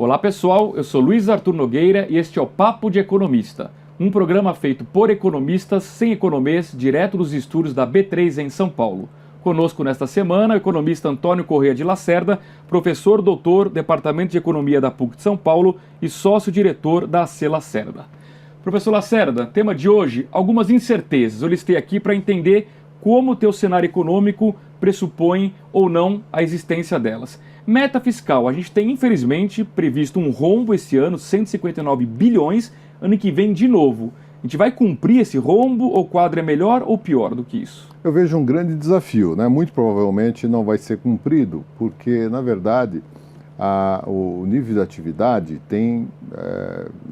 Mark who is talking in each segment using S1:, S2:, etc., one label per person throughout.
S1: Olá pessoal, eu sou Luiz Arthur Nogueira e este é o Papo de Economista, um programa feito por economistas sem economês, direto dos estúdios da B3 em São Paulo. Conosco nesta semana o economista Antônio Corrêa de Lacerda, professor doutor, Departamento de Economia da PUC de São Paulo e sócio-diretor da AC Lacerda. Professor Lacerda, tema de hoje, algumas incertezas. Eu listei aqui para entender como o teu cenário econômico pressupõe ou não a existência delas. Meta fiscal, a gente tem infelizmente previsto um rombo esse ano, 159 bilhões, ano que vem de novo. A gente vai cumprir esse rombo ou o quadro é melhor ou pior do que isso?
S2: Eu vejo um grande desafio, né? Muito provavelmente não vai ser cumprido, porque na verdade o nível de atividade tem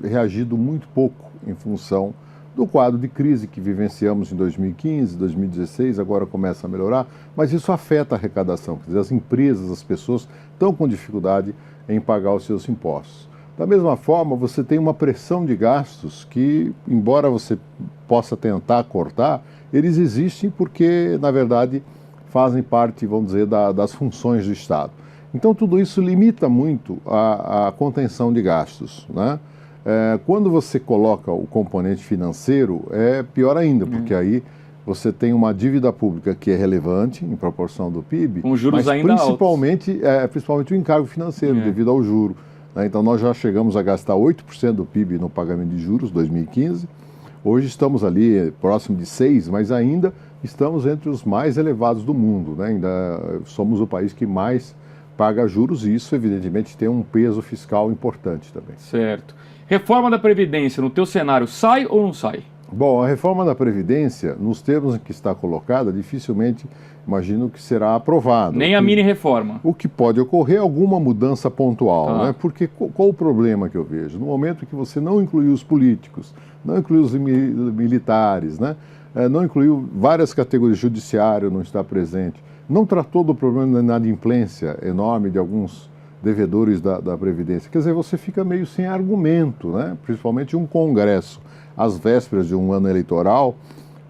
S2: reagido muito pouco em função do quadro de crise que vivenciamos em 2015, 2016, agora começa a melhorar, mas isso afeta a arrecadação, quer dizer, as empresas, as pessoas estão com dificuldade em pagar os seus impostos. Da mesma forma, você tem uma pressão de gastos que, embora você possa tentar cortar, eles existem porque, na verdade, fazem parte, vamos dizer, das funções do Estado. Então, tudo isso limita muito a contenção de gastos, né? Quando você coloca o componente financeiro, é pior ainda, porque aí você tem uma dívida pública que é relevante em proporção do PIB,
S1: com juros
S2: mas
S1: ainda
S2: principalmente o encargo financeiro devido ao juro. Né? Então nós já chegamos a gastar 8% do PIB no pagamento de juros, 2015. Hoje estamos ali próximo de 6%, mas ainda estamos entre os mais elevados do mundo. Né? Ainda somos o país que mais paga juros e isso evidentemente tem um peso fiscal importante também.
S1: Certo. Reforma da Previdência, no teu cenário, sai ou não sai?
S2: Bom, a reforma da Previdência, nos termos em que está colocada, dificilmente imagino que será aprovada.
S1: Nem a mini-reforma.
S2: O que pode ocorrer é alguma mudança pontual, né? Porque qual o problema que eu vejo? No momento que você não incluiu os políticos, não incluiu os militares, né? Não incluiu várias categorias, judiciário não está presente, não tratou do problema da inadimplência enorme de alguns devedores da Previdência. Quer dizer, você fica meio sem argumento, né? Principalmente um Congresso, às vésperas de um ano eleitoral,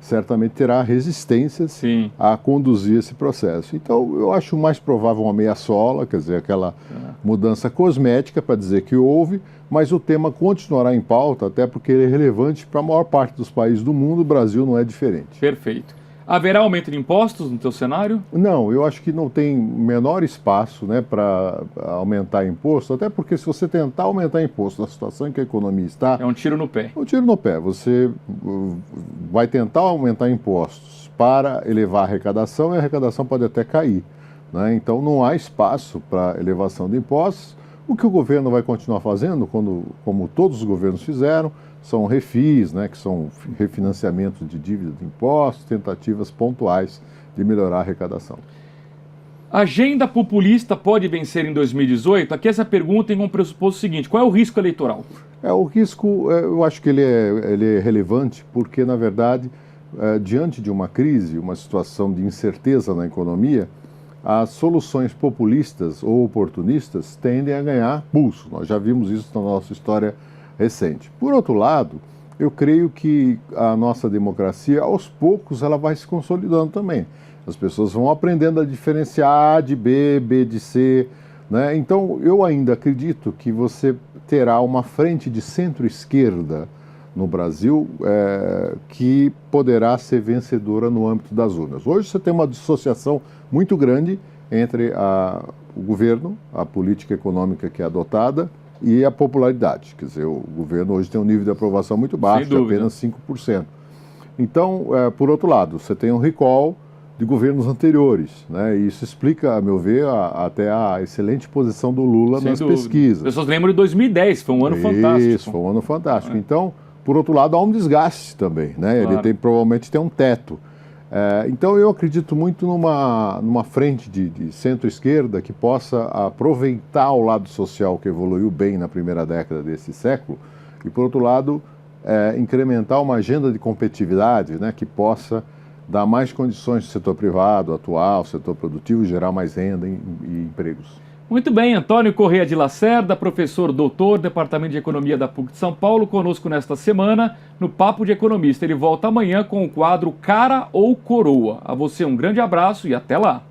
S2: certamente terá resistências a conduzir esse processo. Então, eu acho mais provável uma meia-sola, quer dizer, aquela mudança cosmética para dizer que houve, mas o tema continuará em pauta, até porque ele é relevante para a maior parte dos países do mundo, o Brasil não é diferente.
S1: Perfeito. Haverá aumento de impostos no teu cenário?
S2: Não, eu acho que não tem menor espaço, né, para aumentar imposto, até porque se você tentar aumentar imposto na situação em que a economia está...
S1: É um tiro no pé.
S2: É um tiro no pé. Você vai tentar aumentar impostos para elevar a arrecadação e a arrecadação pode até cair, né? Então não há espaço para elevação de impostos. O que o governo vai continuar fazendo, como todos os governos fizeram, são refis, né, que são refinanciamentos de dívida de impostos, tentativas pontuais de melhorar a arrecadação.
S1: A agenda populista pode vencer em 2018? Aqui essa pergunta tem um pressuposto seguinte: qual é o risco eleitoral?
S2: O risco, eu acho que ele é relevante porque, na verdade, diante de uma crise, uma situação de incerteza na economia, as soluções populistas ou oportunistas tendem a ganhar pulso. Nós já vimos isso na nossa história recente. Por outro lado, eu creio que a nossa democracia, aos poucos, ela vai se consolidando também. As pessoas vão aprendendo a diferenciar A de B, B de C, né? Então, eu ainda acredito que você terá uma frente de centro-esquerda no Brasil que poderá ser vencedora no âmbito das urnas. Hoje você tem uma dissociação muito grande entre o governo, a política econômica que é adotada, e a popularidade. Quer dizer, o governo hoje tem um nível de aprovação muito baixo, de apenas 5%. Então, por outro lado, você tem um recall de governos anteriores, né? E isso explica, a meu ver, até a excelente posição do Lula nas pesquisas.
S1: As pessoas lembram de 2010, foi um ano fantástico.
S2: Isso, foi um ano fantástico. Então, por outro lado, há um desgaste também, né?
S1: Claro.
S2: Ele provavelmente tem um teto. Então eu acredito muito numa frente de centro-esquerda que possa aproveitar o lado social que evoluiu bem na primeira década desse século e, por outro lado, incrementar uma agenda de competitividade, né, que possa dar mais condições do setor privado atuar, o setor produtivo, gerar mais renda e empregos.
S1: Muito bem, Antônio Corrêa de Lacerda, professor doutor, Departamento de Economia da PUC de São Paulo, conosco nesta semana no Papo de Economista. Ele volta amanhã com o quadro Cara ou Coroa. A você um grande abraço e até lá!